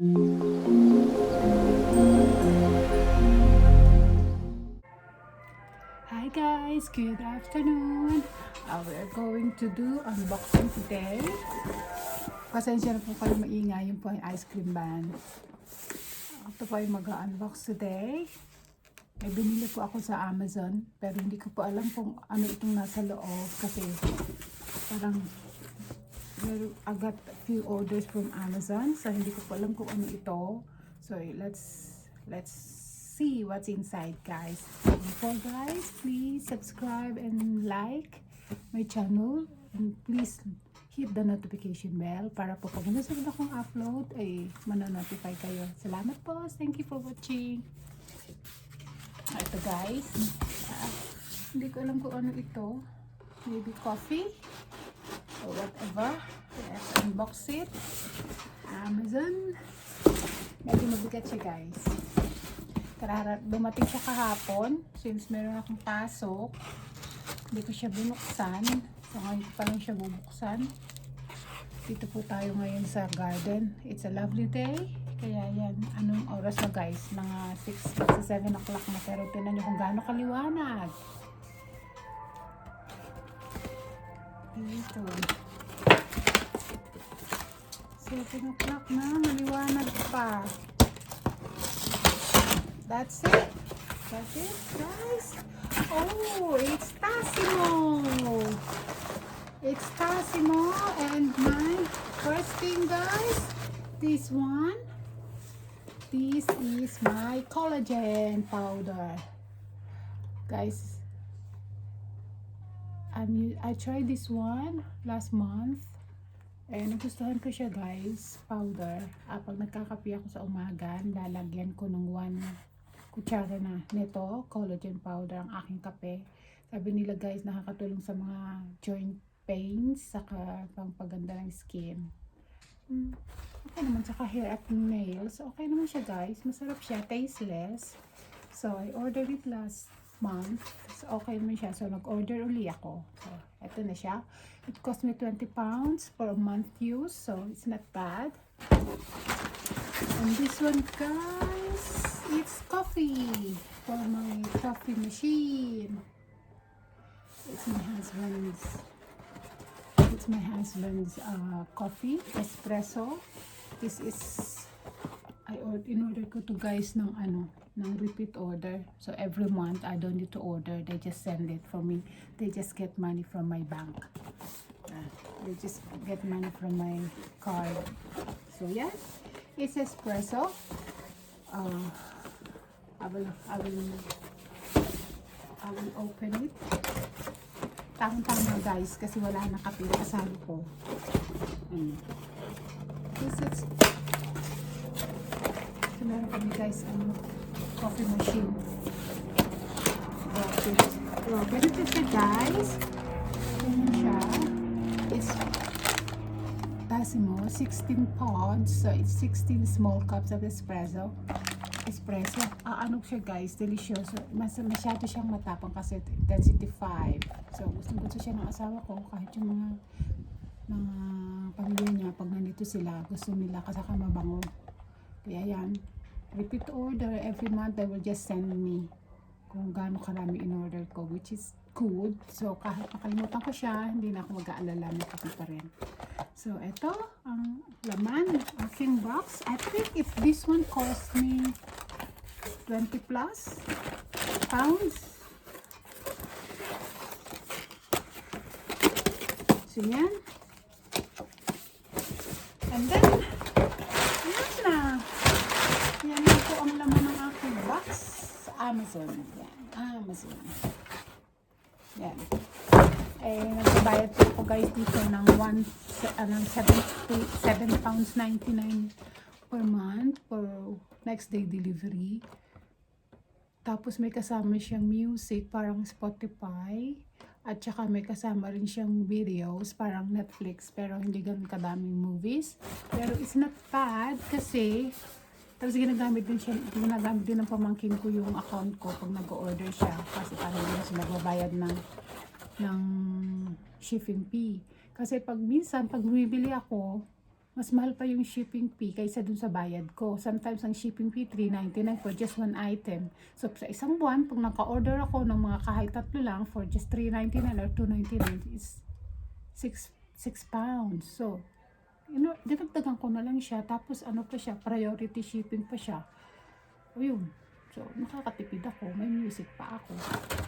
Hi guys, good afternoon. We're going to do unboxing today. Pasensya na po kayo maingay, yung po yung ice cream ban. Ito po yung mag-unbox today. May binili po ako sa Amazon, pero hindi ko po alam kung ano itong nasa loob kasi parang I got a few orders from Amazon, so hindi ko po alam kung ano ito. So let's see what's inside, guys. Before, guys, please subscribe and like my channel, and please hit the notification bell para po pag nasunod akong upload ay manonotify kayo. Salamat po. Thank you for watching. Ito, guys, hindi ko alam kung ano ito. Maybe coffee or whatever. Let's unbox it. Amazon. Medyo mabigat siya, guys. Dumating siya kahapon. Since meron akong pasok, hindi ko siya binuksan. So ngayon ko pa lang siya bubuksan. Dito po tayo ngayon sa garden. It's a lovely day. Kaya yan, anong oras na, guys? Mga 6 to 7 o'clock na. Pero tinan nyo kung gaano kaliwanag. Dito. 7 o'clock na, maliwanag pa. That's it. That's it, guys. Oh, it's Tassimo. It's Tassimo, and my first thing, guys, this one. This is my collagen powder, guys. I tried this one last month. Nagustuhan ko siya, guys. Powder. Pag nagkakape ako sa umaga, lalagyan ko ng 1 kutsara na nito, collagen powder, ang aking kape. Sabi nila, guys, nakakatulong sa mga joint pains, saka pangpaganda ng skin. Okay naman, saka hair at nails. Okay naman siya, guys. Masarap siya, tasteless. So, I ordered it last month. So, okay naman siya. So, nag-order uli ako. So, eto na siya. It cost me 20 pounds for a month use. So, it's not bad. And this one, guys, it's coffee for my coffee machine. It's my husband's coffee, espresso. This is in order ko to, guys, ng repeat order. So every month I don't need to order, they just send it for me. They just get money from my bank. They just get money from my card. So yeah, it's espresso. I will open it. Tama-tama, guys, kasi wala na kape kasama ko. This is meron kami, guys, coffee machine. Ganito siya, guys. Ganyan siya. It's Tassimo, 16 pods. So it's 16 small cups of espresso. Ano siya, guys, delicious. Masyado siyang matapang kasi intensity 5. So gusto siya ng asawa ko, kahit yung mga pamilya niya, pag nandito sila, gusto nila kasi mabango. Kaya yan, repeat order every month. They will just send me kung gaano karami in order ko, which is good. So kahit nakalimutan ko siya, hindi na ako mag-aalala, may kape pa rin. So ito ang laman ng aking box. I think if this one cost me 20 plus pounds. So yan. And then yan na. Yan na po ang laman ng aking box sa Amazon. Yan, Amazon. Yan. Nagbabayad po ako, guys, dito ng 7 pounds 99 per month for next day delivery. Tapos may kasama siyang music, parang Spotify. At saka may kasama rin siyang videos, parang Netflix, pero hindi ganun kadaming movies. Pero it's not bad kasi tapos ginagamit din ng pamangkin ko yung account ko pag nag-order siya. Kasi parang hindi siya nagbabayad ng shipping fee. Kasi pag minsan, pag bumibili ako, mas mahal pa yung shipping fee kaysa dun sa bayad ko. Sometimes ang shipping fee $3.99 for just one item. So sa isang buwan, pag naka-order ako ng mga kahit tatlo lang for just $3.99 or $2.99 is 6 pounds. So, dinagdagan ko na lang siya. Tapos ano pa siya, priority shipping pa siya. Ayun. So, nakakatipid ako. May music pa ako.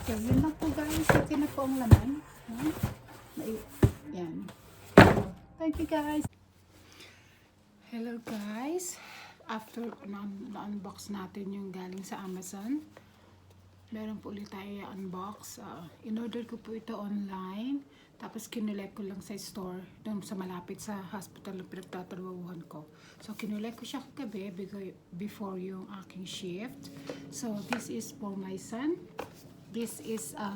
So, yun lang po guys. Ito na po ang laman. Yan. So, thank you guys. Hello guys. After na-unbox natin yung galing sa Amazon, meron po ulit tayo i-unbox. In-order ko po ito online. Tapos kinulek ko lang sa store doon sa malapit sa hospital na pinagtatrabahuhan ko. So kinulek ko siya kagabi before yung aking shift. So this is for my son. This is a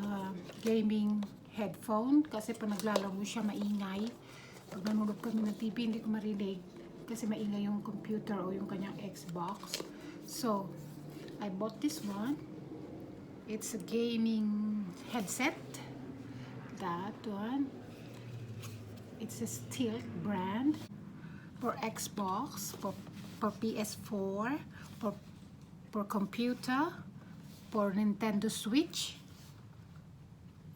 gaming headphone kasi pag naglalaro siya maingay. Pag nanonood kami ng TV hindi ko marinig kasi maingay yung computer o yung kanyang Xbox. So I bought this one. It's a gaming headset. That one, it's a Steel brand for Xbox, for PS4, for computer, for Nintendo Switch,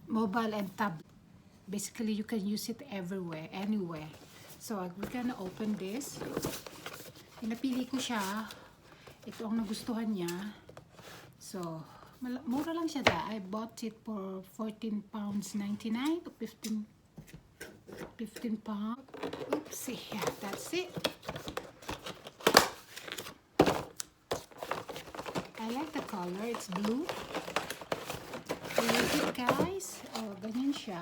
mobile and tablet. Basically, you can use it everywhere, anywhere. So we're gonna open this. Pinapili ko siya. Ito ang nagustuhan niya. So mura lang siya I bought it for £14.99 to 15 pounds. Oopsie, yeah, that's it. I like the color, it's blue. Use it guys. Oh, ganyan siya.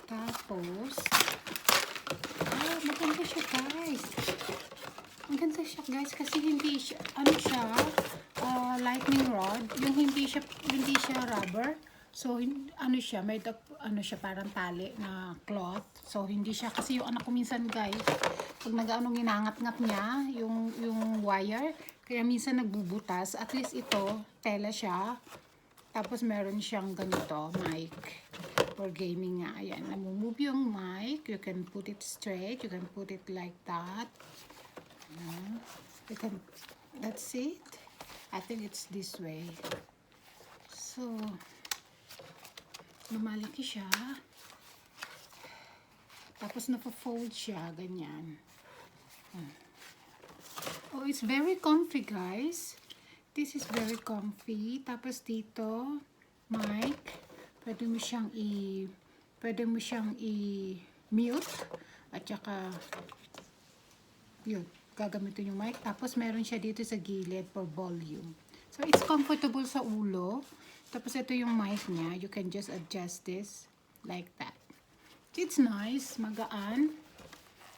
Tapos maganda siya guys. Maganda siya guys kasi hindi siya, ano siya, lightning rod, yung hindi siya rubber. So ano siya, may ano siya parang tali na cloth. So hindi siya kasi yung anak ko minsan guys, pag ginangat-ngat niya yung wire, kaya minsan nagbubutas. At least ito, tela siya. Tapos meron siyang ganito, mic for gaming nga. Ayan, namumove yung mic. You can put it straight, you can put it like that. You can, that's it. I think it's this way. So, lumalaki siya. Tapos napo-fold siya, ganyan. Oh, it's very comfy, guys. This is very comfy. Tapos dito, mic. Pwede mo siyang i-mute. At saka, yun. Gagamitin yung mic. Tapos meron siya dito sa gilid for volume. So it's comfortable sa ulo. Tapos ito yung mic niya. You can just adjust this like that. It's nice, magaan.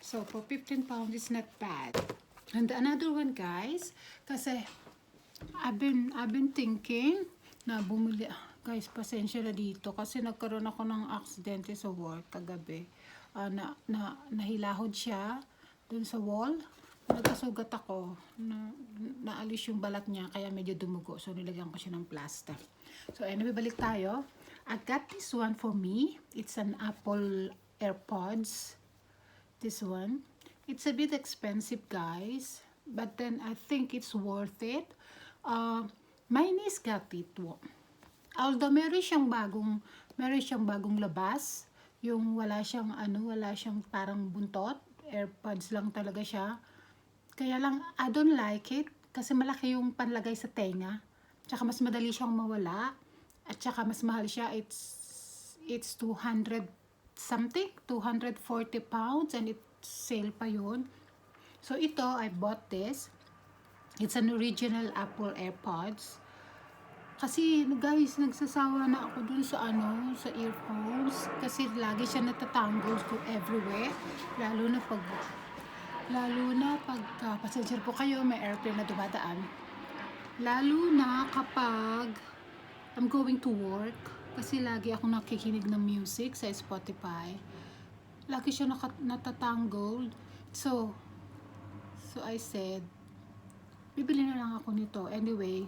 So for 15 pounds it's not bad. And another one guys, kasi I've been thinking na bumili. Guys, pasensya na dito kasi nagkaroon ako ng aksidente sa work kagabi. Nahilahod siya dun sa wall. Nagkasugat ako, naalis yung balat niya, kaya medyo dumugo. So, nilagyan ko siya ng plaster. So, anyway, balik tayo. I got this one for me. It's an Apple AirPods. This one. It's a bit expensive, guys. But then, I think it's worth it. My niece got it. Although, meron siyang bagong labas. Yung wala siyang parang buntot. AirPods lang talaga siya. Kaya lang, I don't like it. Kasi malaki yung panlagay sa tenga. Tsaka mas madali siyang mawala. At tsaka mas mahal siya. It's 200 something. 240 pounds. And it's sale pa yun. So ito, I bought this. It's an original Apple AirPods. Kasi guys, nagsasawa na ako dun sa earphones. Kasi lagi siya natatangle to everywhere. Lalo na pag passenger po kayo, may airplane na dumadaan. Lalo na kapag I'm going to work. Kasi lagi ako nakikinig ng music sa Spotify. Lagi siya natatangled. So I said, bibili na lang ako nito. Anyway,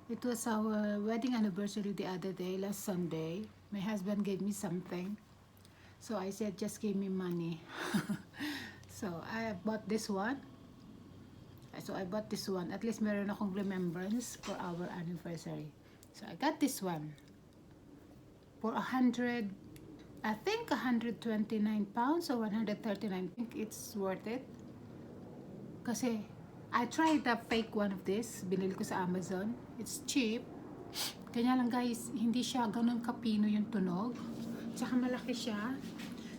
it was our wedding anniversary the other day, last Sunday. My husband gave me something. So I said, just give me money. So I bought this one. So I bought this one. At least meron akong remembrance for our anniversary. So I got this one for 100, I think 129 pounds or 139. I think it's worth it. Kasi I tried the fake one of this. Binili ko sa Amazon. It's cheap. Kanya lang guys, hindi siya ganun kapino yung tunog. Tsaka malaki siya.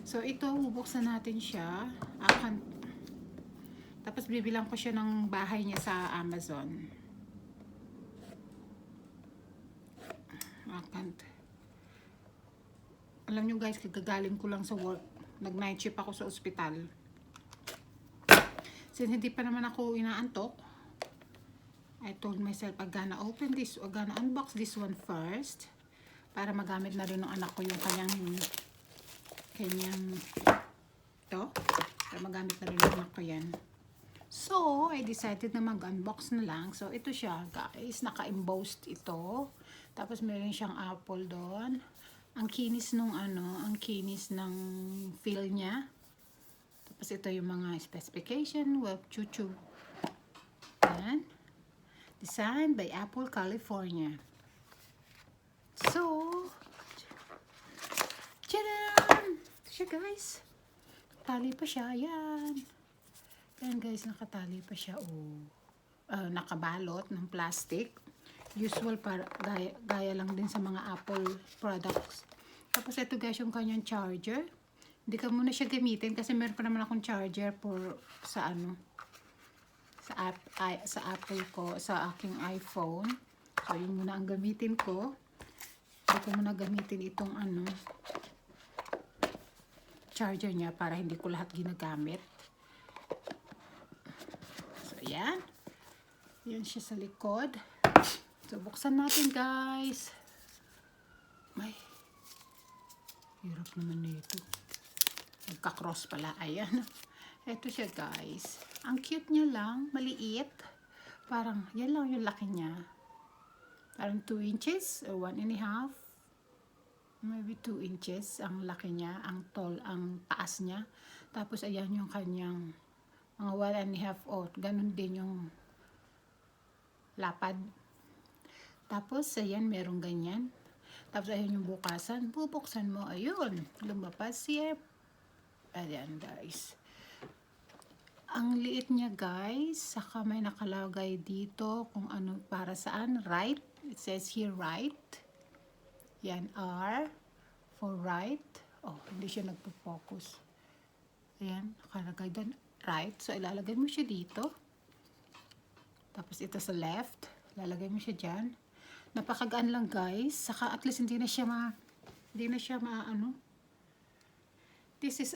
So ito, bubuksan natin siya. Tapos bibilang ko siya ng bahay niya sa Amazon. Alam nyo guys, kagagaling ko lang sa work. Nag-night shift ako sa ospital. Since hindi pa naman ako inaantok, I told myself, I'm gonna open this, I'm gonna unbox this one first. Para magamit na rin ng anak ko yung kanyang to. Para magamit na rin ng anak ko yan. So, I decided na mag-unbox na lang. So, ito siya guys. Naka-embossed ito. Tapos, meron siyang apple doon. Ang kinis nung ang kinis ng feel niya. Tapos, ito yung mga specification. Well, chuchu. Yan. Designed by Apple, California. So, tcharam! Ito siya guys. Tali pa siya. Yan. Yan guys, nakatali pa siya. Nakabalot ng plastic. Usual para gaya lang din sa mga Apple products. Tapos ito guys yung kanyang charger. Hindi ka muna siya gamitin kasi meron pa naman akong charger sa Apple ko, sa aking iPhone. So yun muna ang gamitin ko. Hindi ko muna gamitin itong charger niya para hindi ko lahat ginagamit. So yan. Yan siya sa likod. So, buksan natin guys. May hirap naman nito. Nagka-cross pala. Ayan. Ito siya guys. Ang cute niya lang. Maliit. Parang, yan lang yung laki niya. Parang 2 inches or 1.5. Maybe 2 inches ang laki niya. Ang tall, ang taas niya. Tapos, ayan yung kanyang mga 1.5. Ganun din yung lapad. Tapos, ayan, merong ganyan. Tapos, ayan yung bukasan. Bubuksan mo, ayun. Lumabas siya. Ayan, guys. Ang liit niya, guys. Saka may nakalagay dito kung ano, para saan. Right. It says here, right. Yan, R. For right. Oh, hindi siya nagpo-focus. Ayan, nakalagay doon. Right. So, ilalagay mo siya dito. Tapos, ito sa left. Ilalagay mo siya dyan. Napakagaan lang guys. Saka at least hindi na siya This is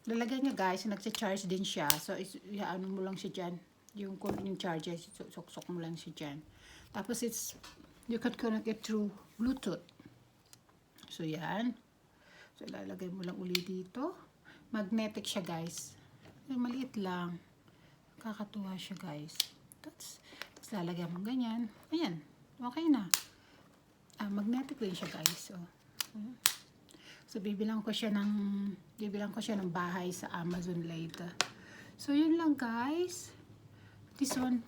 lalagyan niya guys, nagcha-charge din siya. So ano mo lang siya diyan. Yung charger, sok mo lang siya diyan. Tapos you can connect it through Bluetooth. So yan. So ilalagay mo lang uli dito. Magnetic siya guys. Maliit lang. Kakatuwa siya guys. Tapos lalagyan mo ganyan. Ayan. Okay na. Magnetic din siya guys. So bibilang ko siya ng bahay sa Amazon later. So yun lang guys. This one,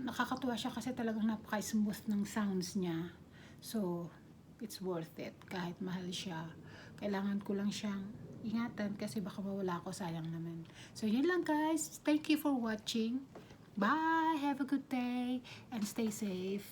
nakakatuwa siya kasi talagang napaka-smooth ng sounds niya. So it's worth it. Kahit mahal siya. Kailangan ko lang siyang ingatan kasi baka mawala ako, sayang naman. So yun lang guys. Thank you for watching. Bye. Have a good day and stay safe.